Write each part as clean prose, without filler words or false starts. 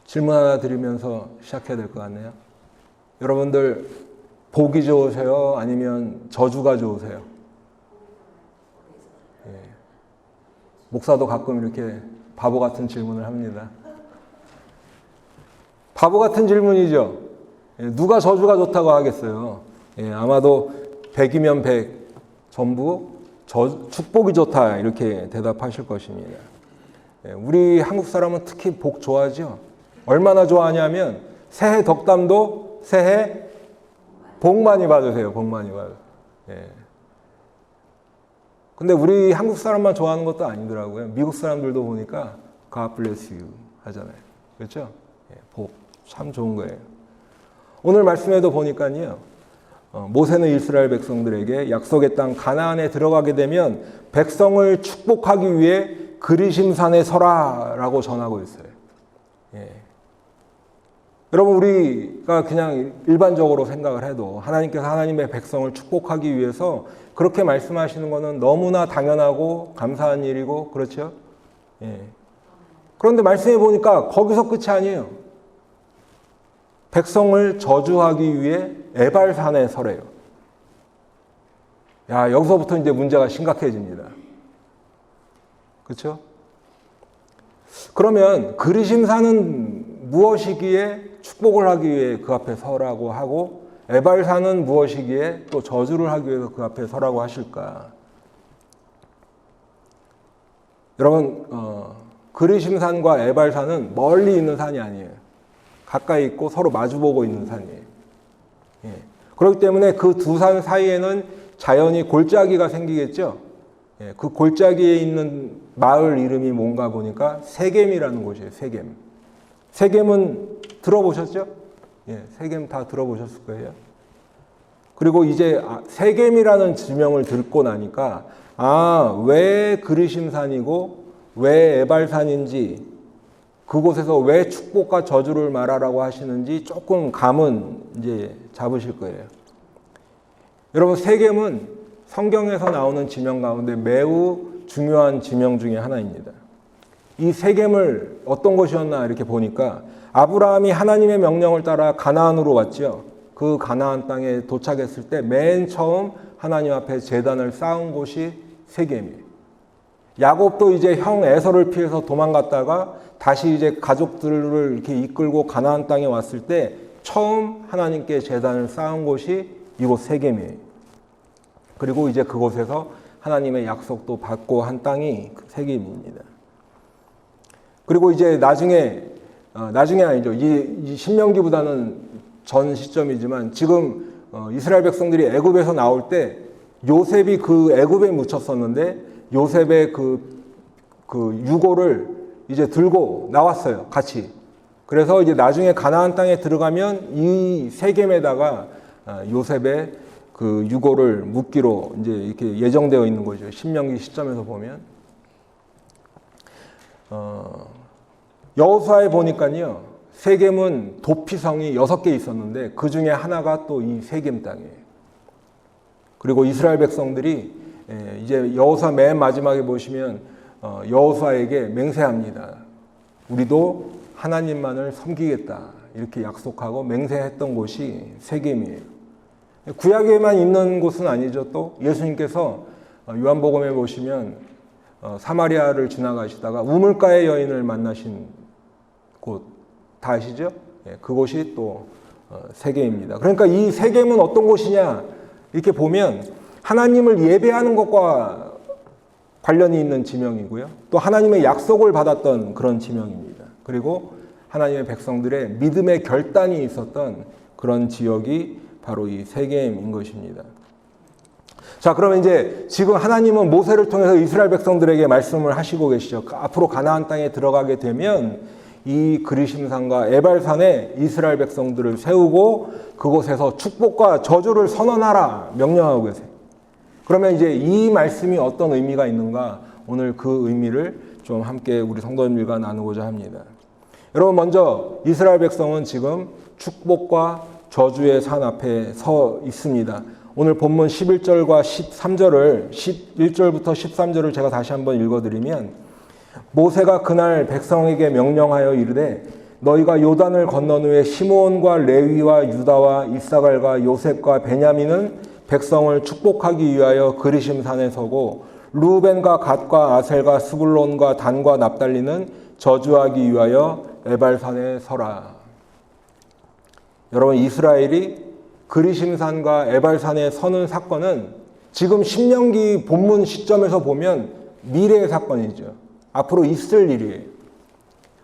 질문 하나 드리면서 시작해야 될 것 같네요. 여러분들 복이 좋으세요? 아니면 저주가 좋으세요? 예. 목사도 가끔 이렇게 바보 같은 질문을 합니다. 바보 같은 질문이죠. 예. 누가 저주가 좋다고 하겠어요? 예. 아마도 100이면 100 전부 축복이 좋다 이렇게 대답하실 것입니다. 예. 우리 한국 사람은 특히 복 좋아하죠. 얼마나 좋아하냐면 새해 덕담도 새해 복 많이 받으세요. 복 많이 받으세요. 예. 근데 우리 한국 사람만 좋아하는 것도 아니더라고요. 미국 사람들도 보니까 God bless you 하잖아요. 그렇죠? 예, 복 참 좋은 거예요. 오늘 말씀에도 보니까요. 모세는 이스라엘 백성들에게 약속의 땅 가나안에 들어가게 되면 백성을 축복하기 위해 그리심산에 서라라고 전하고 있어요. 예. 여러분 우리가 그냥 일반적으로 생각을 해도 하나님께서 하나님의 백성을 축복하기 위해서 그렇게 말씀하시는 것은 너무나 당연하고 감사한 일이고 그렇죠? 예. 그런데 말씀해 보니까 거기서 끝이 아니에요. 백성을 저주하기 위해 에발산에 서래요. 야, 여기서부터 이제 문제가 심각해집니다. 그렇죠? 그러면 그리심산은 무엇이기에 축복을 하기 위해 그 앞에 서라고 하고 에발산은 무엇이기에 또 저주를 하기 위해서 그 앞에 서라고 하실까? 여러분 그리심산과 에발산은 멀리 있는 산이 아니에요. 가까이 있고 서로 마주보고 있는 산이에요. 예. 그렇기 때문에 그 두 산 사이에는 자연히 골짜기가 생기겠죠. 예. 그 골짜기에 있는 마을 이름이 뭔가 보니까 세겜이라는 곳이에요. 세겜. 세겜은 들어보셨죠? 예, 세겜 다 들어보셨을 거예요. 그리고 이제 세겜이라는 지명을 듣고 나니까 왜 그리심산이고 왜 에발산인지 그곳에서 왜 축복과 저주를 말하라고 하시는지 조금 감은 이제 잡으실 거예요. 여러분 세겜은 성경에서 나오는 지명 가운데 매우 중요한 지명 중에 하나입니다. 이 세겜을 어떤 곳이었나 이렇게 보니까 아브라함이 하나님의 명령을 따라 가나안으로 왔죠. 그 가나안 땅에 도착했을 때 맨 처음 하나님 앞에 제단을 쌓은 곳이 세겜이에요. 야곱도 이제 형 에서를 피해서 도망갔다가 다시 이제 가족들을 이렇게 이끌고 가나안 땅에 왔을 때 처음 하나님께 제단을 쌓은 곳이 이곳 세겜이에요. 그리고 이제 그곳에서 하나님의 약속도 받고 한 땅이 세겜입니다. 그리고 이제 나중에 아니죠. 이 신명기보다는 전 시점이지만 지금 이스라엘 백성들이 애굽에서 나올 때 요셉이 그 애굽에 묻혔었는데 요셉의 그 유고를 이제 들고 나왔어요. 같이. 그래서 이제 나중에 가나안 땅에 들어가면 이 세겜에다가 요셉의 그 유고를 묻기로 이제 이렇게 예정되어 있는 거죠. 신명기 시점에서 보면. 여호수아에 보니까요. 세겜은 도피성이 6개 있었는데 그 중에 하나가 또 이 세겜 땅이에요. 그리고 이스라엘 백성들이 이제 여호수아 맨 마지막에 보시면 여호수아에게 맹세합니다. 우리도 하나님만을 섬기겠다. 이렇게 약속하고 맹세했던 곳이 세겜이에요. 구약에만 있는 곳은 아니죠. 또 예수님께서 요한복음에 보시면 사마리아를 지나가시다가 우물가의 여인을 만나신 곳 다 아시죠? 그곳이 또 세겜입니다. 그러니까 이 세겜은 어떤 곳이냐 이렇게 보면 하나님을 예배하는 것과 관련이 있는 지명이고요. 또 하나님의 약속을 받았던 그런 지명입니다. 그리고 하나님의 백성들의 믿음의 결단이 있었던 그런 지역이 바로 이 세겜인 것입니다. 자, 그러면 이제 지금 하나님은 모세를 통해서 이스라엘 백성들에게 말씀을 하시고 계시죠. 앞으로 가나안 땅에 들어가게 되면 이 그리심산과 에발산에 이스라엘 백성들을 세우고 그곳에서 축복과 저주를 선언하라 명령하고 계세요. 그러면 이제 이 말씀이 어떤 의미가 있는가 오늘 그 의미를 좀 함께 우리 성도님들과 나누고자 합니다. 여러분 먼저 이스라엘 백성은 지금 축복과 저주의 산 앞에 서 있습니다. 오늘 본문 11절과 13절을 11절부터 13절을 제가 다시 한번 읽어드리면 모세가 그날 백성에게 명령하여 이르되 너희가 요단을 건넌 후에 시므온과 레위와 유다와 이사갈과 요셉과 베냐민은 백성을 축복하기 위하여 그리심 산에 서고 루벤과 갓과 아셀과 스불론과 단과 납달리는 저주하기 위하여 에발산에 서라. 여러분, 이스라엘이 그리심산과 에발산에 서는 사건은 지금 신명기 본문 시점에서 보면 미래의 사건이죠. 앞으로 있을 일이에요.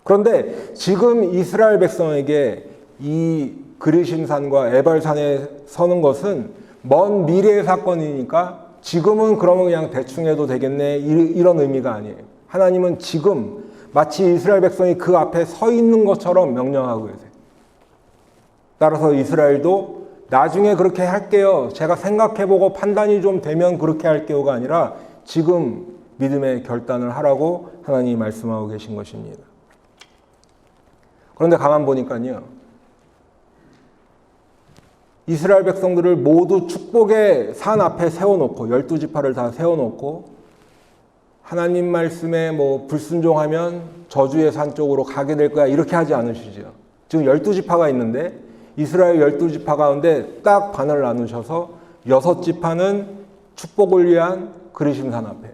그런데 지금 이스라엘 백성에게 이 그리심산과 에발산에 서는 것은 먼 미래의 사건이니까 지금은 그러면 그냥 대충 해도 되겠네, 이런 의미가 아니에요. 하나님은 지금 마치 이스라엘 백성이 그 앞에 서 있는 것처럼 명령하고 계세요. 따라서 이스라엘도 나중에 그렇게 할게요, 제가 생각해보고 판단이 좀 되면 그렇게 할게요가 아니라 지금 믿음의 결단을 하라고 하나님이 말씀하고 계신 것입니다. 그런데 가만 보니까요, 이스라엘 백성들을 모두 축복의 산 앞에 세워놓고 12지파를 다 세워놓고 하나님 말씀에 불순종하면 저주의 산 쪽으로 가게 될 거야, 이렇게 하지 않으시죠. 지금 12지파가 있는데 이스라엘 12지파 가운데 딱 반을 나누셔서 6지파는 축복을 위한 그리심산 앞에,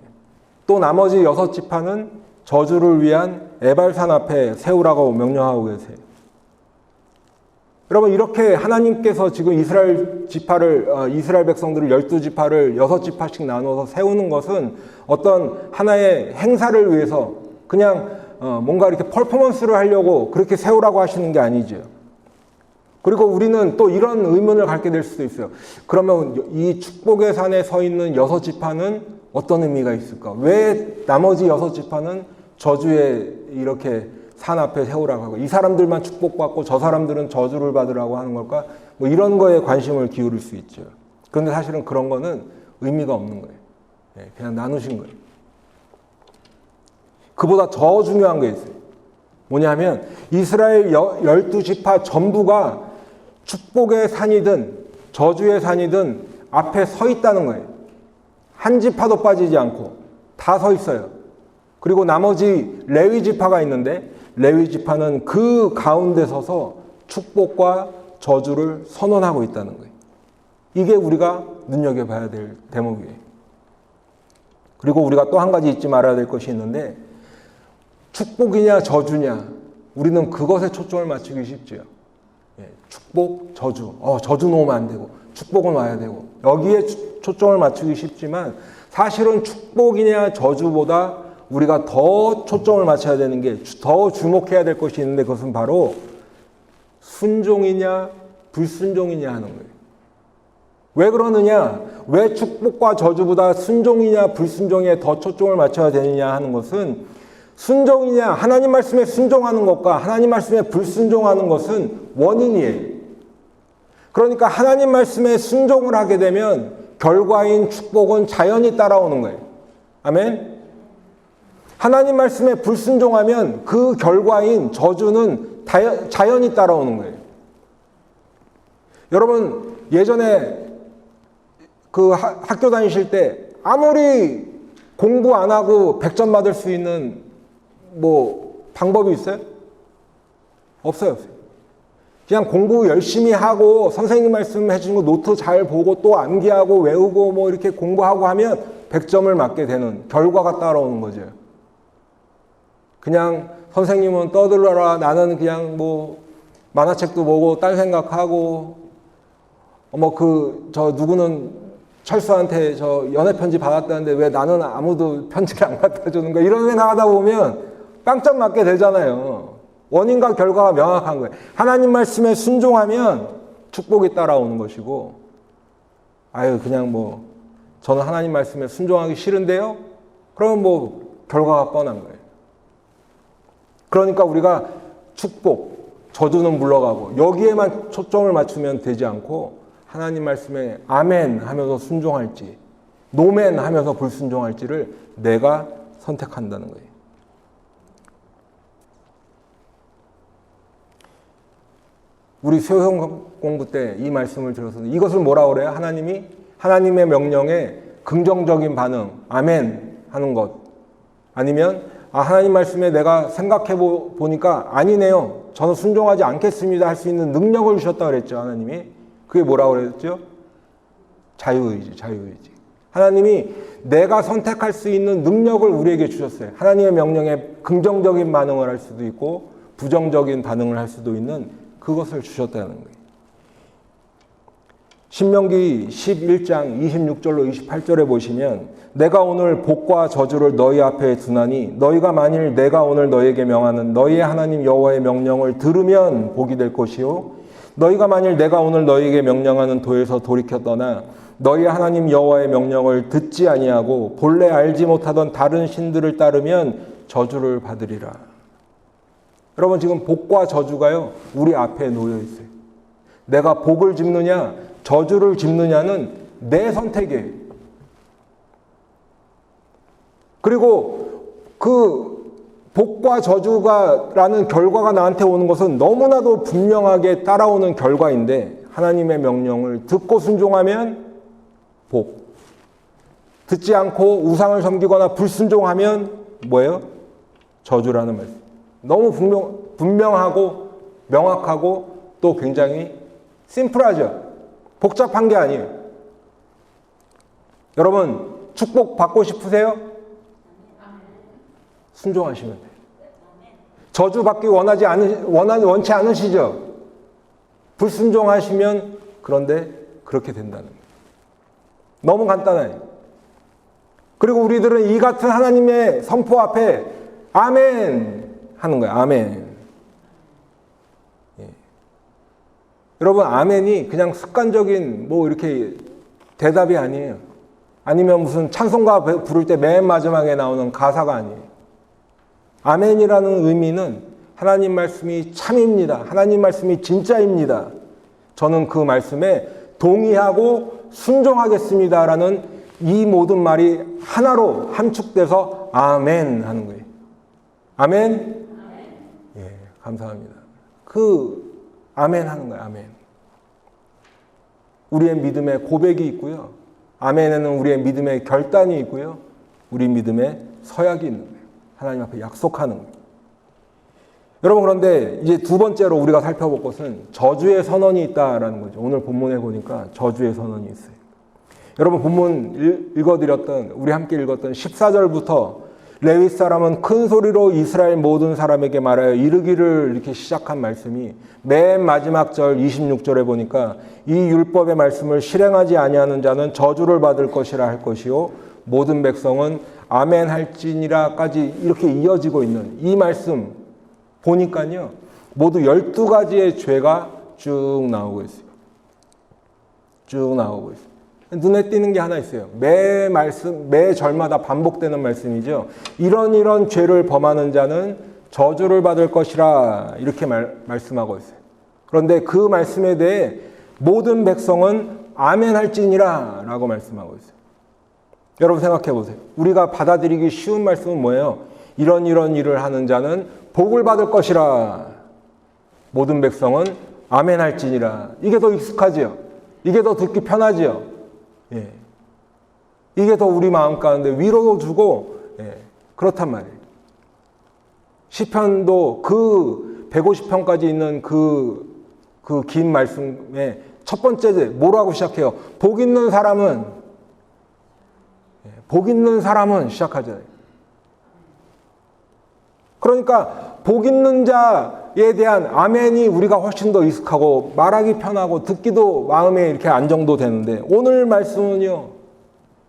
또 나머지 6지파는 저주를 위한 에발산 앞에 세우라고 명령하고 계세요. 여러분, 이렇게 하나님께서 지금 이스라엘 백성들을 12지파를 6지파씩 나눠서 세우는 것은 어떤 하나의 행사를 위해서 그냥 뭔가 이렇게 퍼포먼스를 하려고 그렇게 세우라고 하시는 게 아니죠. 그리고 우리는 또 이런 의문을 갖게 될 수도 있어요. 그러면 이 축복의 산에 서 있는 6지파는 어떤 의미가 있을까? 왜 나머지 6지파는 저주에 이렇게 산 앞에 세우라고 하고 이 사람들만 축복받고 저 사람들은 저주를 받으라고 하는 걸까? 이런 거에 관심을 기울일 수 있죠. 그런데 사실은 그런 거는 의미가 없는 거예요. 그냥 나누신 거예요. 그보다 더 중요한 게 있어요. 뭐냐면 이스라엘 12지파 전부가 축복의 산이든 저주의 산이든 앞에 서 있다는 거예요. 한 지파도 빠지지 않고 다 서 있어요. 그리고 나머지 레위 지파가 있는데 레위 지파는 그 가운데 서서 축복과 저주를 선언하고 있다는 거예요. 이게 우리가 눈여겨봐야 될 대목이에요. 그리고 우리가 또 한 가지 잊지 말아야 될 것이 있는데, 축복이냐 저주냐, 우리는 그것에 초점을 맞추기 쉽죠. 축복, 저주. 저주 놓으면 안 되고 축복은 와야 되고, 여기에 초점을 맞추기 쉽지만 사실은 축복이냐 저주보다 우리가 더 초점을 맞춰야 되는 게, 더 주목해야 될 것이 있는데, 그것은 바로 순종이냐 불순종이냐 하는 거예요. 왜 그러느냐? 왜 축복과 저주보다 순종이냐 불순종에 더 초점을 맞춰야 되느냐 하는 것은, 순종이냐 하나님 말씀에 순종하는 것과 하나님 말씀에 불순종하는 것은 원인이에요. 그러니까 하나님 말씀에 순종을 하게 되면 결과인 축복은 자연히 따라오는 거예요. 아멘? 하나님 말씀에 불순종하면 그 결과인 저주는 자연히 따라오는 거예요. 여러분, 예전에 그 학교 다니실 때 아무리 공부 안 하고 100점 받을 수 있는 방법이 있어요? 없어요. 그냥 공부 열심히 하고 선생님 말씀 해주신 거 노트 잘 보고 또 암기하고 외우고 이렇게 공부하고 하면 100점을 맞게 되는 결과가 따라오는 거죠. 그냥 선생님은 떠들어라, 나는 그냥 만화책도 보고 딴 생각하고 저 누구는 철수한테 저 연애 편지 받았다는데 왜 나는 아무도 편지를 안 갖다 주는 거야, 이런 생각하다 보면 빵점 맞게 되잖아요. 원인과 결과가 명확한 거예요. 하나님 말씀에 순종하면 축복이 따라오는 것이고, 그냥 저는 하나님 말씀에 순종하기 싫은데요? 그러면 결과가 뻔한 거예요. 그러니까 우리가 축복, 저주는 물러가고 여기에만 초점을 맞추면 되지 않고, 하나님 말씀에 아멘 하면서 순종할지 노멘 하면서 불순종할지를 내가 선택한다는 거예요. 우리 수요형 공부 때 이 말씀을 들어서 이것을 뭐라고 그래요? 하나님의 명령에 긍정적인 반응, 아멘 하는 것, 아니면 하나님 말씀에 내가 생각해 보니까 아니네요. 저는 순종하지 않겠습니다. 할 수 있는 능력을 주셨다 그랬죠, 하나님이. 그게 뭐라고 그랬죠? 자유의지, 자유의지. 하나님이 내가 선택할 수 있는 능력을 우리에게 주셨어요. 하나님의 명령에 긍정적인 반응을 할 수도 있고 부정적인 반응을 할 수도 있는 그것을 주셨다는 거예요. 신명기 11장 26절로 28절에 보시면 내가 오늘 복과 저주를 너희 앞에 두나니 너희가 만일 내가 오늘 너희에게 명하는 너희의 하나님 여호와의 명령을 들으면 복이 될 것이요 너희가 만일 내가 오늘 너희에게 명령하는 도에서 돌이켜 떠나 너희 하나님 여호와의 명령을 듣지 아니하고 본래 알지 못하던 다른 신들을 따르면 저주를 받으리라. 여러분 지금 복과 저주가요 우리 앞에 놓여 있어요. 내가 복을 짚느냐 저주를 짚느냐는 내 선택이에요. 그리고 그 복과 저주가라는 결과가 나한테 오는 것은 너무나도 분명하게 따라오는 결과인데 하나님의 명령을 듣고 순종하면 복, 듣지 않고 우상을 섬기거나 불순종하면 뭐예요? 저주라는 말씀. 너무 분명하고 명확하고 또 굉장히 심플하죠. 복잡한 게 아니에요. 여러분 축복 받고 싶으세요? 순종하시면 돼요. 저주 받기 원치 않으시죠? 불순종하시면 그런데 그렇게 된다는 거예요. 너무 간단해요. 그리고 우리들은 이 같은 하나님의 선포 앞에 아멘 하는 거예요. 아멘. 예. 여러분 아멘이 그냥 습관적인 뭐 이렇게 대답이 아니에요. 아니면 무슨 찬송가 부를 때 맨 마지막에 나오는 가사가 아니에요. 아멘이라는 의미는 하나님 말씀이 참입니다. 하나님 말씀이 진짜입니다. 저는 그 말씀에 동의하고 순종하겠습니다라는 이 모든 말이 하나로 함축돼서 아멘 하는 거예요. 아멘? 예, 감사합니다. 그 아멘 하는 거예요. 아멘. 우리의 믿음의 고백이 있고요. 아멘에는 우리의 믿음의 결단이 있고요. 우리 믿음의 서약이 있는 거예요. 하나님 앞에 약속하는 거예요. 여러분 그런데 이제 두 번째로 우리가 살펴볼 것은 저주의 선언이 있다라는 거죠. 오늘 본문에 보니까 저주의 선언이 있어요. 여러분 본문 읽어드렸던 우리 함께 읽었던 14절부터 레위 사람은 큰 소리로 이스라엘 모든 사람에게 말하여 이르기를 이렇게 시작한 말씀이 맨 마지막 절 26절에 보니까 이 율법의 말씀을 실행하지 아니하는 자는 저주를 받을 것이라 할 것이요 모든 백성은 아멘 할지니라까지 이렇게 이어지고 있는 이 말씀 보니까요 모두 12가지의 죄가 쭉 나오고 있어요. 쭉 나오고 있어요. 눈에 띄는 게 하나 있어요. 매 절마다 반복되는 말씀이죠. 이런 죄를 범하는 자는 저주를 받을 것이라 이렇게 말씀하고 있어요. 그런데 그 말씀에 대해 모든 백성은 아멘 할지니라 라고 말씀하고 있어요. 여러분 생각해 보세요. 우리가 받아들이기 쉬운 말씀은 뭐예요? 이런 일을 하는 자는 복을 받을 것이라 모든 백성은 아멘 할지니라. 이게 더 익숙하지요. 이게 더 듣기 편하지요. 예. 이게 더 우리 마음 가운데 위로도 주고 그렇단 말이에요. 시편도 그 150편까지 있는 그 긴 말씀에 첫 번째 뭐라고 시작해요? 복 있는 사람은 시작하잖아요. 그러니까 복 있는 자에 대한 아멘이 우리가 훨씬 더 익숙하고 말하기 편하고 듣기도 마음에 이렇게 안정도 되는데 오늘 말씀은요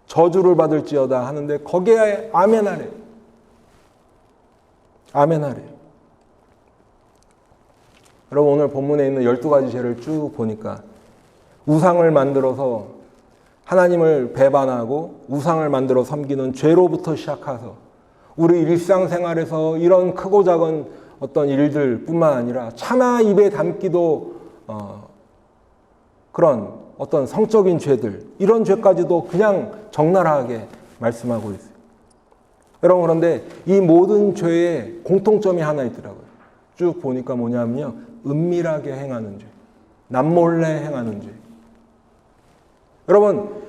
저주를 받을지어다 하는데 거기에 아멘 하래요. 아멘 하래요. 여러분 오늘 본문에 있는 12가지 죄를 쭉 보니까 우상을 만들어서 하나님을 배반하고 우상을 만들어 섬기는 죄로부터 시작해서 우리 일상생활에서 이런 크고 작은 어떤 일들 뿐만 아니라 차마 입에 담기도 그런 어떤 성적인 죄들 이런 죄까지도 그냥 적나라하게 말씀하고 있어요. 여러분 그런데 이 모든 죄에 공통점이 하나 있더라고요. 쭉 보니까 뭐냐면요. 은밀하게 행하는 죄. 남몰래 행하는 죄. 여러분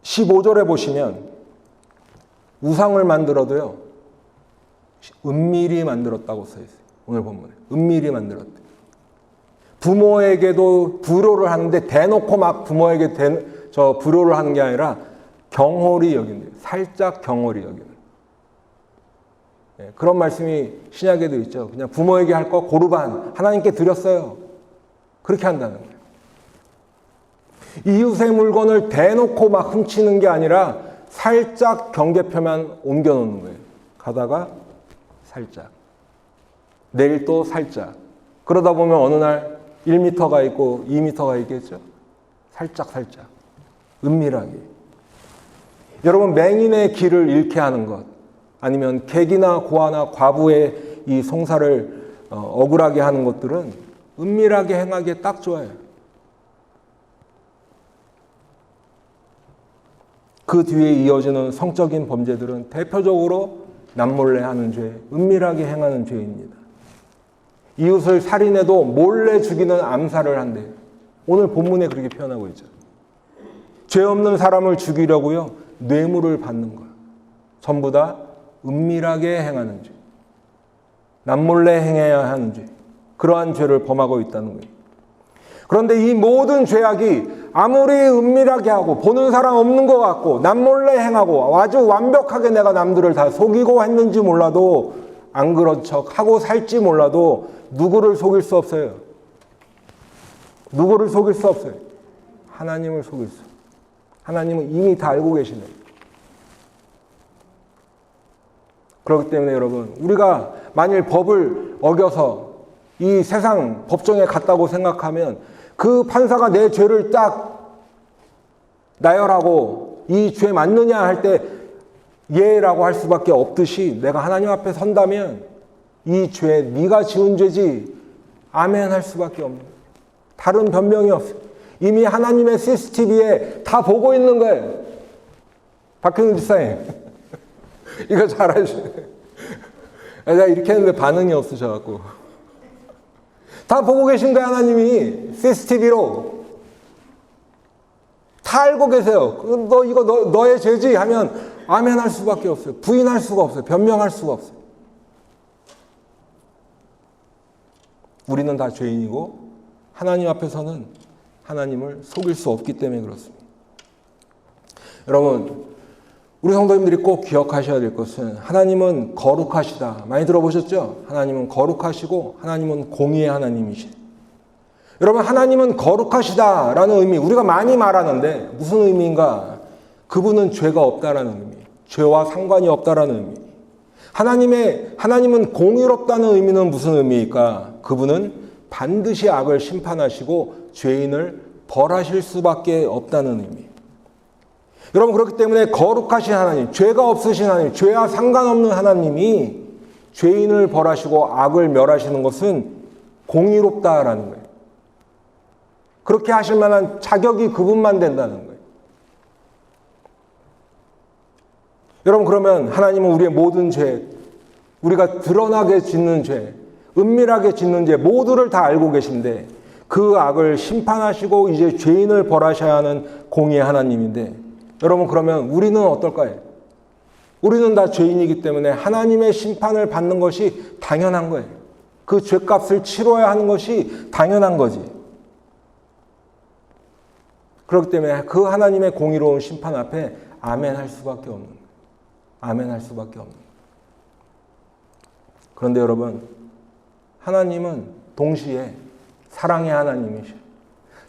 15절에 보시면 우상을 만들어도요, 은밀히 만들었다고 써 있어요. 오늘 본문에. 은밀히 만들었대. 부모에게도 불효를 하는데 대놓고 막 부모에게 불효를 하는 게 아니라 경홀히 여긴대요. 살짝 경홀히 여기는. 예, 그런 말씀이 신약에도 있죠. 그냥 부모에게 할 거 고르반 하나님께 드렸어요. 그렇게 한다는 거예요. 이웃의 물건을 대놓고 막 훔치는 게 아니라 살짝 경계표만 옮겨놓는 거예요. 가다가 살짝, 내일 또 살짝. 그러다 보면 어느 날 1m가 있고 2m가 있겠죠. 살짝 은밀하게. 여러분, 맹인의 길을 잃게 하는 것, 아니면 객이나 고아나 과부의 이 송사를 억울하게 하는 것들은 은밀하게 행하기에 딱 좋아요. 그 뒤에 이어지는 성적인 범죄들은 대표적으로 남몰래 하는 죄, 은밀하게 행하는 죄입니다. 이웃을 살인해도 몰래 죽이는 암살을 한대요. 오늘 본문에 그렇게 표현하고 있죠. 죄 없는 사람을 죽이려고요, 뇌물을 받는 거예요. 전부 다 은밀하게 행하는 죄, 남몰래 행해야 하는 죄, 그러한 죄를 범하고 있다는 거예요. 그런데 이 모든 죄악이 아무리 은밀하게 하고 보는 사람 없는 것 같고 남몰래 행하고 아주 완벽하게 내가 남들을 다 속이고 했는지 몰라도, 안 그런 척 하고 살지 몰라도 누구를 속일 수 없어요. 누구를 속일 수 없어요. 하나님을 속일 수. 하나님은 이미 다 알고 계시네요. 그렇기 때문에 여러분, 우리가 만일 법을 어겨서 이 세상 법정에 갔다고 생각하면 그 판사가 내 죄를 딱 나열하고 이 죄 맞느냐 할 때 예라고 할 수밖에 없듯이, 내가 하나님 앞에 선다면 이 죄 네가 지은 죄지 아멘 할 수밖에 없는 거예요. 다른 변명이 없어요. 이미 하나님의 CCTV에 다 보고 있는 거예요. 박형준 집사님 이거 잘 아시네. 내가 이렇게 했는데 반응이 없으셔갖고. 다 보고 계신 거예요. 하나님이 CCTV로 다 알고 계세요. 너 이거 너의 죄지 하면 아멘 할 수밖에 없어요. 부인할 수가 없어요. 변명할 수가 없어요. 우리는 다 죄인이고 하나님 앞에서는 하나님을 속일 수 없기 때문에 그렇습니다. 여러분, 우리 성도님들이 꼭 기억하셔야 될 것은 하나님은 거룩하시다. 많이 들어보셨죠? 하나님은 거룩하시고 하나님은 공의의 하나님이시다. 여러분, 하나님은 거룩하시다라는 의미, 우리가 많이 말하는데 무슨 의미인가? 그분은 죄가 없다라는 의미, 죄와 상관이 없다라는 의미. 하나님은 공의롭다는 의미는 무슨 의미일까? 그분은 반드시 악을 심판하시고 죄인을 벌하실 수밖에 없다는 의미. 여러분, 그렇기 때문에 거룩하신 하나님, 죄가 없으신 하나님, 죄와 상관없는 하나님이 죄인을 벌하시고 악을 멸하시는 것은 공의롭다라는 거예요. 그렇게 하실 만한 자격이 그분만 된다는 거예요. 여러분, 그러면 하나님은 우리의 모든 죄, 우리가 드러나게 짓는 죄, 은밀하게 짓는 죄 모두를 다 알고 계신데 그 악을 심판하시고 이제 죄인을 벌하셔야 하는 공의의 하나님인데, 여러분, 그러면 우리는 어떨까요? 우리는 다 죄인이기 때문에 하나님의 심판을 받는 것이 당연한 거예요. 그 죄값을 치러야 하는 것이 당연한 거지. 그렇기 때문에 그 하나님의 공의로운 심판 앞에 아멘 할 수밖에 없는 거예요. 아멘 할 수밖에 없는 거예요. 그런데 여러분, 하나님은 동시에 사랑의 하나님이셔요.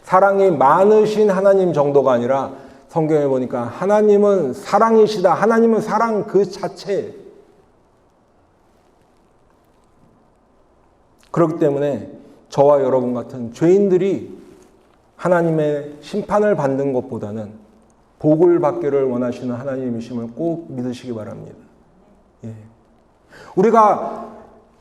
사랑이 많으신 하나님 정도가 아니라 성경에 보니까 하나님은 사랑이시다. 하나님은 사랑 그 자체. 그렇기 때문에 저와 여러분 같은 죄인들이 하나님의 심판을 받는 것보다는 복을 받기를 원하시는 하나님이심을 꼭 믿으시기 바랍니다. 예. 우리가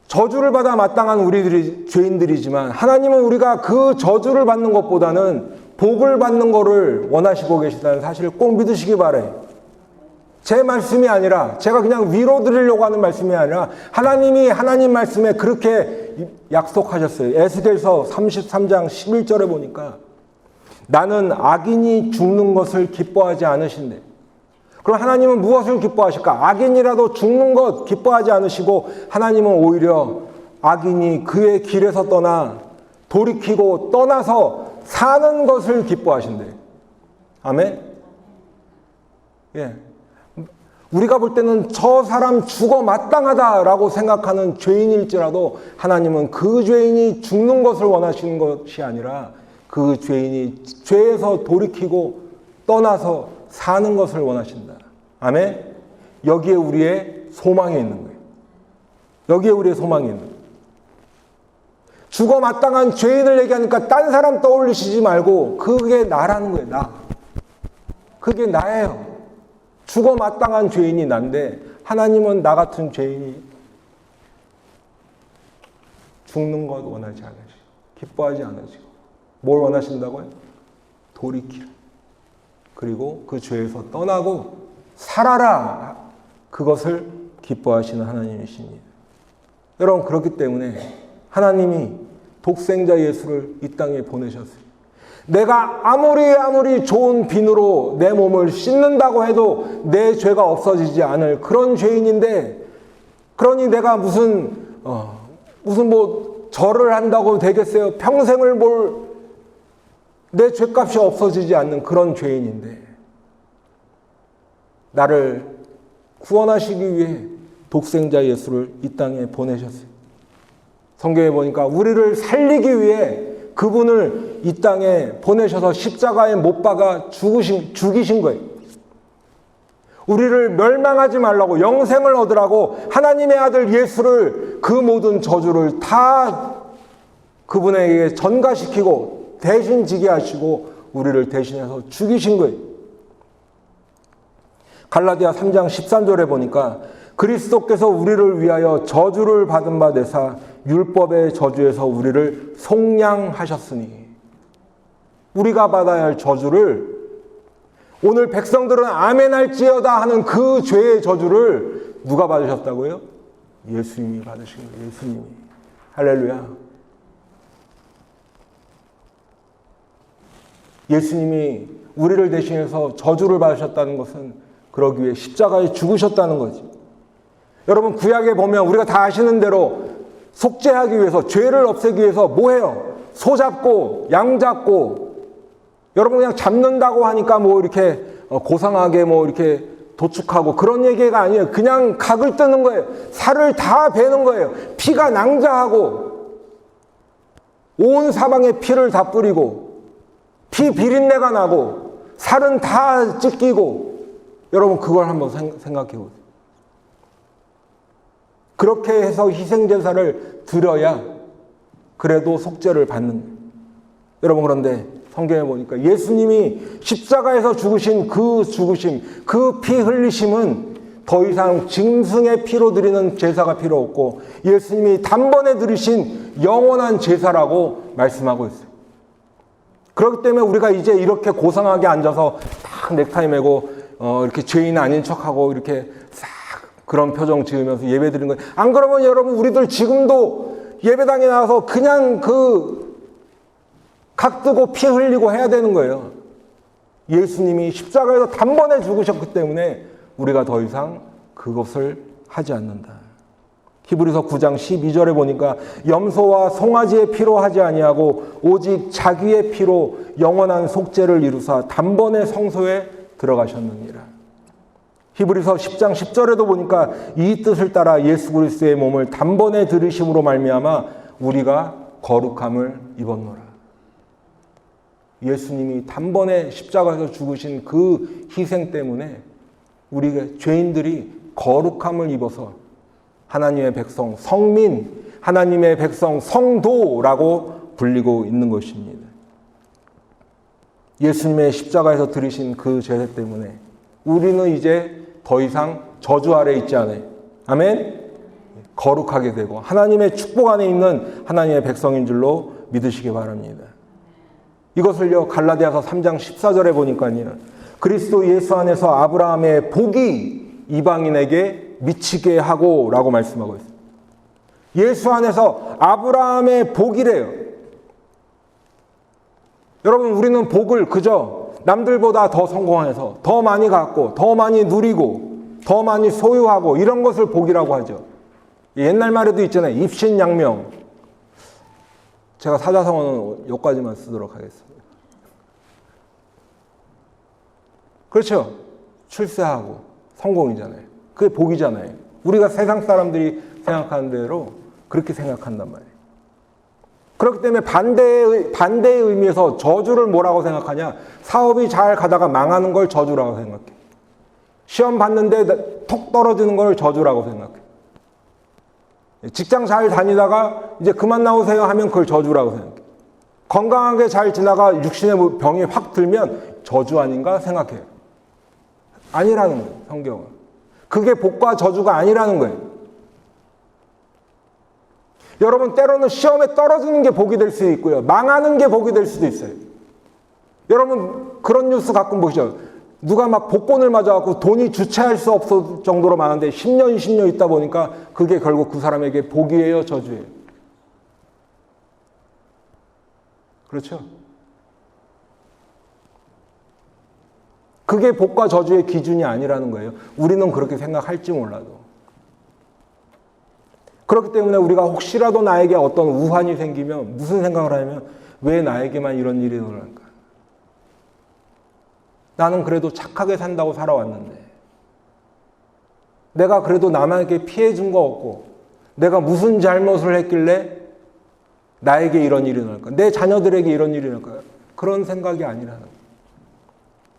저주를 받아 마땅한 우리들이 죄인들이지만 하나님은 우리가 그 저주를 받는 것보다는 복을 받는 것을 원하시고 계시다는 사실을 꼭 믿으시기 바라요. 제 말씀이 아니라, 제가 그냥 위로 드리려고 하는 말씀이 아니라 하나님이 하나님 말씀에 그렇게 약속하셨어요. 에스겔서 33장 11절에 보니까 나는 악인이 죽는 것을 기뻐하지 않으신대. 그럼 하나님은 무엇을 기뻐하실까? 악인이라도 죽는 것 기뻐하지 않으시고 하나님은 오히려 악인이 그의 길에서 떠나 돌이키고 떠나서 사는 것을 기뻐하신대. 아멘? 예. 우리가 볼 때는 저 사람 죽어 마땅하다라고 생각하는 죄인일지라도 하나님은 그 죄인이 죽는 것을 원하시는 것이 아니라 그 죄인이 죄에서 돌이키고 떠나서 사는 것을 원하신다. 아멘? 여기에 우리의 소망이 있는 거예요. 여기에 우리의 소망이 있는 거예요. 죽어 마땅한 죄인을 얘기하니까 딴 사람 떠올리시지 말고 그게 나라는 거예요. 나. 그게 나예요. 죽어 마땅한 죄인이 난데 하나님은 나 같은 죄인이 죽는 것 원하지 않으시고 기뻐하지 않으시고 뭘 원하신다고요? 돌이키라. 그리고 그 죄에서 떠나고 살아라. 그것을 기뻐하시는 하나님이십니다. 여러분 그렇기 때문에 하나님이 독생자 예수를 이 땅에 보내셨어요. 내가 아무리 좋은 비누로 내 몸을 씻는다고 해도 내 죄가 없어지지 않을 그런 죄인인데, 그러니 내가 무슨 뭐 절을 한다고 되겠어요? 평생을 내 죄값이 없어지지 않는 그런 죄인인데 나를 구원하시기 위해 독생자 예수를 이 땅에 보내셨어요. 성경에 보니까 우리를 살리기 위해 그분을 이 땅에 보내셔서 십자가에 못 박아 죽이신 거예요. 우리를 멸망하지 말라고, 영생을 얻으라고 하나님의 아들 예수를, 그 모든 저주를 다 그분에게 전가시키고 대신 지게 하시고 우리를 대신해서 죽이신 거예요. 갈라디아 3장 13절에 보니까 그리스도께서 우리를 위하여 저주를 받은 바 되사 율법의 저주에서 우리를 속량하셨으니, 우리가 받아야 할 저주를 오늘 백성들은 아멘 할지어다 하는 그 죄의 저주를 누가 받으셨다고요? 예수님이 받으신 거예요. 예수님이. 할렐루야. 예수님이 우리를 대신해서 저주를 받으셨다는 것은 그러기 위해 십자가에 죽으셨다는 거지. 여러분 구약에 보면 우리가 다 아시는 대로 속죄하기 위해서, 죄를 없애기 위해서 뭐 해요? 소 잡고 양 잡고, 여러분 그냥 잡는다고 하니까 뭐 이렇게 고상하게 뭐 이렇게 도축하고 그런 얘기가 아니에요. 그냥 각을 뜨는 거예요. 살을 다 베는 거예요. 피가 낭자하고 온 사방에 피를 다 뿌리고 피 비린내가 나고 살은 다 찢기고, 여러분 그걸 한번 생각해 보세요. 그렇게 해서 희생제사를 드려야 그래도 속죄를 받는 거예요. 여러분 그런데 성경에 보니까 예수님이 십자가에서 죽으신 그 죽으심, 그 피 흘리심은 더 이상 짐승의 피로 드리는 제사가 필요 없고 예수님이 단번에 드리신 영원한 제사라고 말씀하고 있어요. 그렇기 때문에 우리가 이제 이렇게 고상하게 앉아서 딱 넥타이 메고 이렇게 죄인 아닌 척하고 이렇게 싹 그런 표정 지으면서 예배 드리는 거예요. 안 그러면 여러분 우리들 지금도 예배당에 나와서 그냥 각 뜨고 피 흘리고 해야 되는 거예요. 예수님이 십자가에서 단번에 죽으셨기 때문에 우리가 더 이상 그것을 하지 않는다. 히브리서 9장 12절에 보니까 염소와 송아지의 피로 하지 아니하고 오직 자기의 피로 영원한 속죄를 이루사 단번에 성소에 들어가셨느니라. 히브리서 10장 10절에도 보니까 이 뜻을 따라 예수 그리스도의 몸을 단번에 들이심으로 말미암아 우리가 거룩함을 입었노라. 예수님이 단번에 십자가에서 죽으신 그 희생 때문에 우리가 죄인들이 거룩함을 입어서 하나님의 백성, 성민, 하나님의 백성, 성도라고 불리고 있는 것입니다. 예수님의 십자가에서 들이신 그 죄 때문에 우리는 이제 더 이상 저주 아래 있지 않아요. 아멘? 거룩하게 되고 하나님의 축복 안에 있는 하나님의 백성인 줄로 믿으시기 바랍니다. 이것을요 갈라디아서 3장 14절에 보니까요, 그리스도 예수 안에서 아브라함의 복이 이방인에게 미치게 하고 라고 말씀하고 있어요. 예수 안에서 아브라함의 복이래요. 여러분, 우리는 복을 그저 남들보다 더 성공해서 더 많이 갖고 더 많이 누리고 더 많이 소유하고 이런 것을 복이라고 하죠. 옛날 말에도 있잖아요. 입신양명. 제가 사자성어는 여기까지만 쓰도록 하겠습니다. 그렇죠. 출세하고 성공이잖아요. 그게 복이잖아요. 우리가 세상 사람들이 생각하는 대로 그렇게 생각한단 말이에요. 그렇기 때문에 반대의 의미에서 저주를 뭐라고 생각하냐? 사업이 잘 가다가 망하는 걸 저주라고 생각해. 시험 봤는데 톡 떨어지는 걸 저주라고 생각해. 직장 잘 다니다가 이제 그만 나오세요 하면 그걸 저주라고 생각해. 건강하게 잘 지나가 육신의 병이 확 들면 저주 아닌가 생각해요. 아니라는 거예요, 성경은. 그게 복과 저주가 아니라는 거예요. 여러분, 때로는 시험에 떨어지는 게 복이 될 수 있고요. 망하는 게 복이 될 수도 있어요. 여러분, 그런 뉴스 가끔 보시죠. 누가 막 복권을 맞아갖고 돈이 주체할 수 없을 정도로 많은데 10년, 20년 있다 보니까 그게 결국 그 사람에게 복이에요, 저주예요? 그렇죠? 그게 복과 저주의 기준이 아니라는 거예요. 우리는 그렇게 생각할지 몰라도. 그렇기 때문에 우리가 혹시라도 나에게 어떤 우환이 생기면 무슨 생각을 하냐면 왜 나에게만 이런 일이 일어날까? 나는 그래도 착하게 산다고 살아왔는데 내가 그래도 남에게 피해 준 거 없고 내가 무슨 잘못을 했길래 나에게 이런 일이 일어날까? 내 자녀들에게 이런 일이 일어날까? 그런 생각이 아니라는 거예요.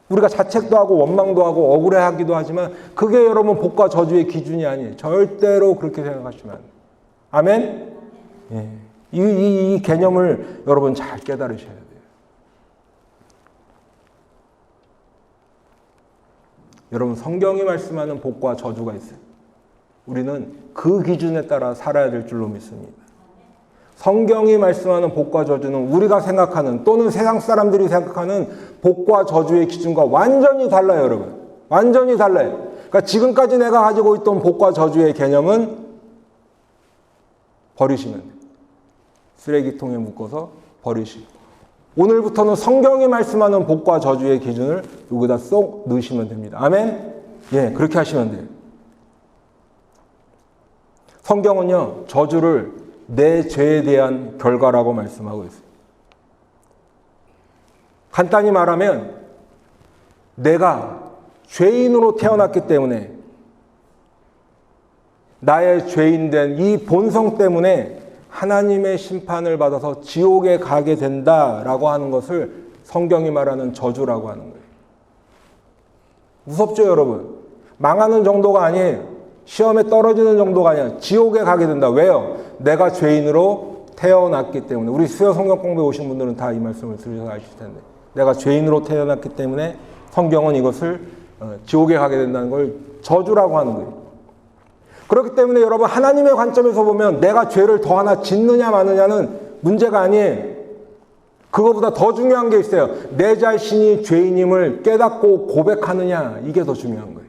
우리가 자책도 하고 원망도 하고 억울해하기도 하지만 그게 여러분 복과 저주의 기준이 아니에요. 절대로 그렇게 생각하시면 안 돼요. 아멘? 예. 이 개념을 여러분 잘 깨달으셔야 돼요. 여러분, 성경이 말씀하는 복과 저주가 있어요. 우리는 그 기준에 따라 살아야 될 줄로 믿습니다. 성경이 말씀하는 복과 저주는 우리가 생각하는 또는 세상 사람들이 생각하는 복과 저주의 기준과 완전히 달라요, 여러분. 완전히 달라요. 그러니까 지금까지 내가 가지고 있던 복과 저주의 개념은 버리시면 돼요. 쓰레기통에 묶어서 버리시고 오늘부터는 성경이 말씀하는 복과 저주의 기준을 여기다 쏙 넣으시면 됩니다. 아멘? 예, 그렇게 하시면 돼요. 성경은요, 저주를 내 죄에 대한 결과라고 말씀하고 있어요. 간단히 말하면 내가 죄인으로 태어났기 때문에 나의 죄인된 이 본성 때문에 하나님의 심판을 받아서 지옥에 가게 된다라고 하는 것을 성경이 말하는 저주라고 하는 거예요. 무섭죠, 여러분? 망하는 정도가 아니에요. 시험에 떨어지는 정도가 아니라 지옥에 가게 된다. 왜요? 내가 죄인으로 태어났기 때문에. 우리 수요 성경 공부에 오신 분들은 다 이 말씀을 들으셔서 아실 텐데 내가 죄인으로 태어났기 때문에 성경은 이것을 지옥에 가게 된다는 걸 저주라고 하는 거예요. 그렇기 때문에 여러분, 하나님의 관점에서 보면 내가 죄를 더 하나 짓느냐 마느냐는 문제가 아니에요. 그거보다 더 중요한 게 있어요. 내 자신이 죄인임을 깨닫고 고백하느냐, 이게 더 중요한 거예요.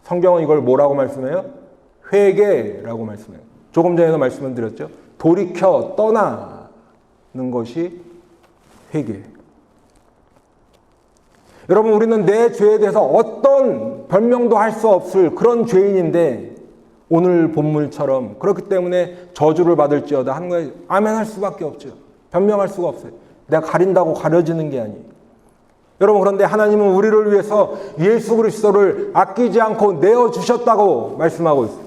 성경은 이걸 뭐라고 말씀해요? 회개라고 말씀해요. 조금 전에도 말씀을 드렸죠. 돌이켜 떠나는 것이 회개. 여러분, 우리는 내 죄에 대해서 어떤 변명도 할 수 없을 그런 죄인인데 오늘 본문처럼 그렇기 때문에 저주를 받을지어다 하는 거에 아멘할 수밖에 없죠. 변명할 수가 없어요. 내가 가린다고 가려지는 게 아니에요. 여러분, 그런데 하나님은 우리를 위해서 예수 그리스도를 아끼지 않고 내어주셨다고 말씀하고 있어요.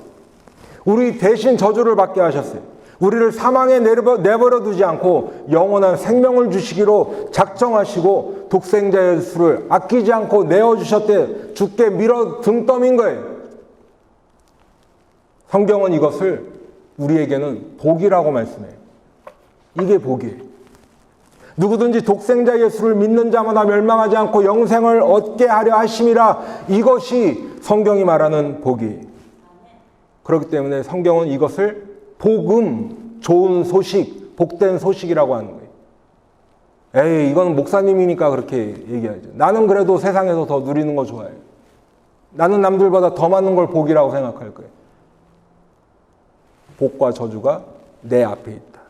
우리 대신 저주를 받게 하셨어요. 우리를 사망에 내버려 두지 않고 영원한 생명을 주시기로 작정하시고 독생자 예수를 아끼지 않고 내어주셨대. 죽게 밀어 등 떠민 거예요. 성경은 이것을 우리에게는 복이라고 말씀해요. 이게 복이에요. 누구든지 독생자 예수를 믿는 자마다 멸망하지 않고 영생을 얻게 하려 하심이라. 이것이 성경이 말하는 복이에요. 그렇기 때문에 성경은 이것을 복음, 좋은 소식, 복된 소식이라고 하는 거예요. 에이, 이건 목사님이니까 그렇게 얘기하죠. 나는 그래도 세상에서 더 누리는 거 좋아해요. 나는 남들보다 더 많은 걸 복이라고 생각할 거예요. 복과 저주가 내 앞에 있다.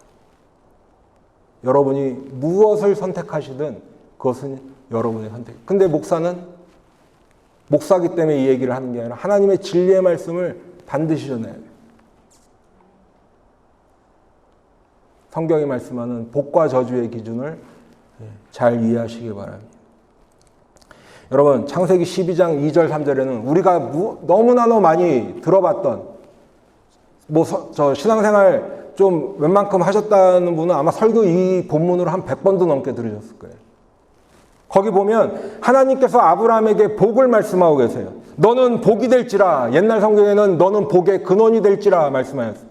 여러분이 무엇을 선택하시든 그것은 여러분의 선택. 근데 목사는 목사기 때문에 이 얘기를 하는 게 아니라 하나님의 진리의 말씀을 반드시 전해야 돼요. 성경이 말씀하는 복과 저주의 기준을 잘 이해하시기 바랍니다. 여러분, 창세기 12장 2절 3절에는 우리가 너무나도 많이 들어봤던 저 신앙생활 좀 웬만큼 하셨다는 분은 아마 설교 이 본문으로 한 100번도 넘게 들으셨을 거예요. 거기 보면 하나님께서 아브라함에게 복을 말씀하고 계세요. 너는 복이 될지라. 옛날 성경에는 너는 복의 근원이 될지라 말씀하셨어요.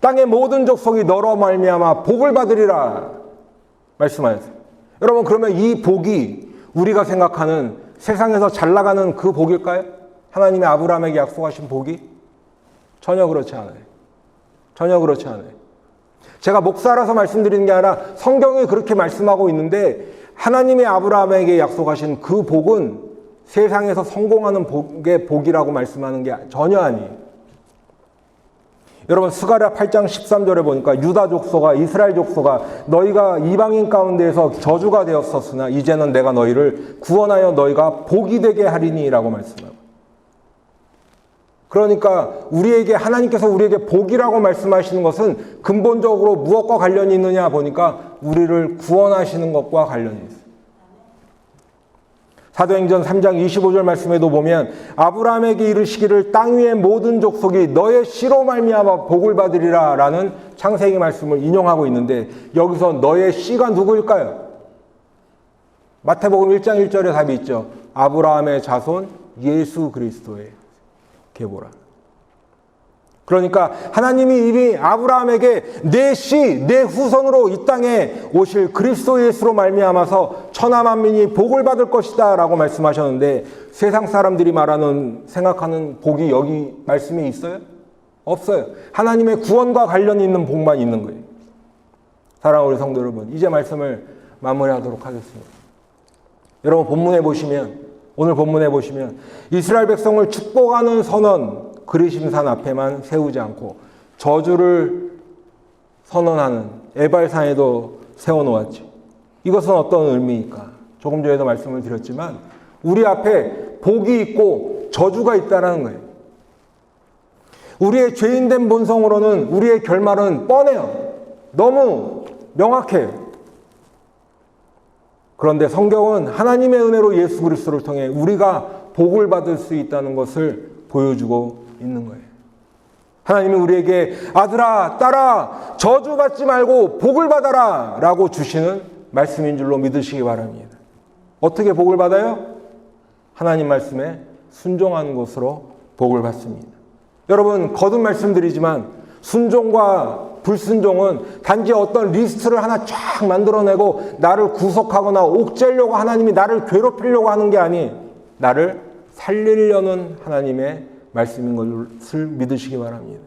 땅의 모든 족속이 너로 말미암아 복을 받으리라 말씀하셨어요. 여러분, 그러면 이 복이 우리가 생각하는 세상에서 잘 나가는 그 복일까요? 하나님이 아브라함에게 약속하신 복이? 전혀 그렇지 않아요. 전혀 그렇지 않아요. 제가 목사라서 말씀드리는 게 아니라 성경이 그렇게 말씀하고 있는데 하나님이 아브라함에게 약속하신 그 복은 세상에서 성공하는 복의 복이라고 말씀하는 게 전혀 아니에요. 여러분, 스가랴 8장 13절에 보니까 유다 족속아 이스라엘 족속아 너희가 이방인 가운데에서 저주가 되었었으나 이제는 내가 너희를 구원하여 너희가 복이 되게 하리니 라고 말씀합니다. 그러니까 하나님께서 우리에게 복이라고 말씀하시는 것은 근본적으로 무엇과 관련이 있느냐 보니까 우리를 구원하시는 것과 관련이 있어요. 사도행전 3장 25절 말씀에도 보면 아브라함에게 이르시기를 땅 위의 모든 족속이 너의 씨로 말미암아 복을 받으리라 라는 창세기 말씀을 인용하고 있는데 여기서 너의 씨가 누구일까요? 마태복음 1장 1절에 답이 있죠. 아브라함의 자손 예수 그리스도의 계보라. 그러니까 하나님이 이미 아브라함에게 내 씨, 내 후손으로 이 땅에 오실 그리스도 예수로 말미암아서 천하 만민이 복을 받을 것이다 라고 말씀하셨는데 세상 사람들이 생각하는 복이 여기 말씀에 있어요? 없어요. 하나님의 구원과 관련이 있는 복만 있는 거예요. 사랑하는 우리 성도 여러분, 이제 말씀을 마무리하도록 하겠습니다. 여러분, 오늘 본문에 보시면 이스라엘 백성을 축복하는 선언 그리심산 앞에만 세우지 않고 저주를 선언하는 에발산에도 세워놓았죠. 이것은 어떤 의미일까? 조금 전에도 말씀을 드렸지만 우리 앞에 복이 있고 저주가 있다는 거예요. 우리의 죄인된 본성으로는 우리의 결말은 뻔해요. 너무 명확해요. 그런데 성경은 하나님의 은혜로 예수 그리스도를 통해 우리가 복을 받을 수 있다는 것을 보여주고 있는 거예요. 하나님이 우리에게 아들아, 딸아, 저주받지 말고 복을 받아라 라고 주시는 말씀인 줄로 믿으시기 바랍니다. 어떻게 복을 받아요? 하나님 말씀에 순종하는 것으로 복을 받습니다. 여러분, 거듭 말씀드리지만 순종과 불순종은 단지 어떤 리스트를 하나 쫙 만들어내고 나를 구속하거나 옥죄려고 하나님이 나를 괴롭히려고 하는 게 아닌 나를 살리려는 하나님의 말씀인 것을 믿으시기 바랍니다.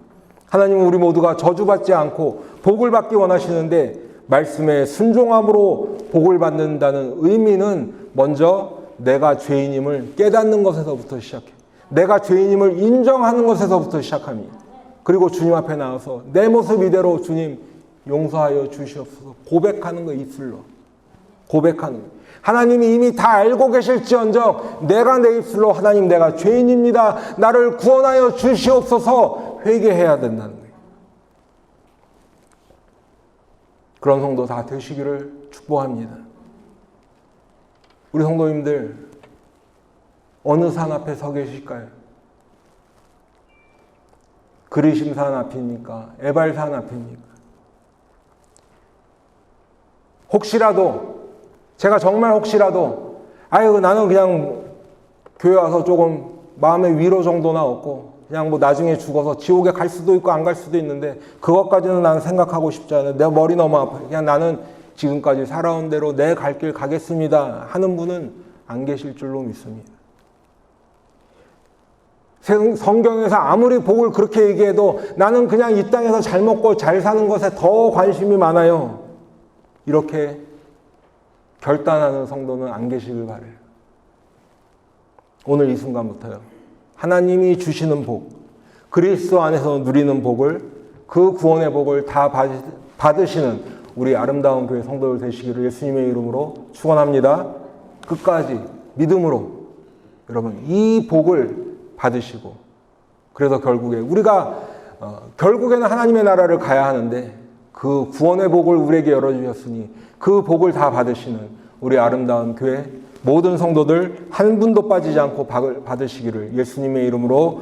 하나님은 우리 모두가 저주받지 않고 복을 받기 원하시는데 말씀에 순종함으로 복을 받는다는 의미는 먼저 내가 죄인임을 깨닫는 것에서부터 시작해요. 내가 죄인임을 인정하는 것에서부터 시작합니다. 그리고 주님 앞에 나와서 내 모습 이대로 주님 용서하여 주시옵소서 고백하는 거, 입술로 고백하는 거. 하나님이 이미 다 알고 계실지언정 내가 내 입술로 하나님 내가 죄인입니다, 나를 구원하여 주시옵소서 회개해야 된다는 거예요. 그런 성도 다 되시기를 축복합니다. 우리 성도님들 어느 산 앞에 서 계실까요? 그리심산 앞입니까? 에발산 앞입니까? 혹시라도 나는 그냥 교회 와서 조금 마음의 위로 정도나 얻고 그냥 나중에 죽어서 지옥에 갈 수도 있고 안 갈 수도 있는데 그것까지는 나는 생각하고 싶지 않아요. 내 머리 너무 아파요. 그냥 나는 지금까지 살아온 대로 내 갈 길 가겠습니다 하는 분은 안 계실 줄로 믿습니다. 성경에서 아무리 복을 그렇게 얘기해도 나는 그냥 이 땅에서 잘 먹고 잘 사는 것에 더 관심이 많아요, 이렇게 결단하는 성도는 안 계시길 바라요. 오늘 이 순간부터요, 하나님이 주시는 복, 그리스도 안에서 누리는 복을, 그 구원의 복을 다 받으시는 우리 아름다운 교회 성도들 되시기를 예수님의 이름으로 축원합니다. 끝까지 믿음으로 여러분 이 복을 받으시고, 그래서 결국에 우리가 결국에는 하나님의 나라를 가야 하는데 그 구원의 복을 우리에게 열어주셨으니 그 복을 다 받으시는 우리 아름다운 교회 모든 성도들 한 분도 빠지지 않고 받으시기를 예수님의 이름으로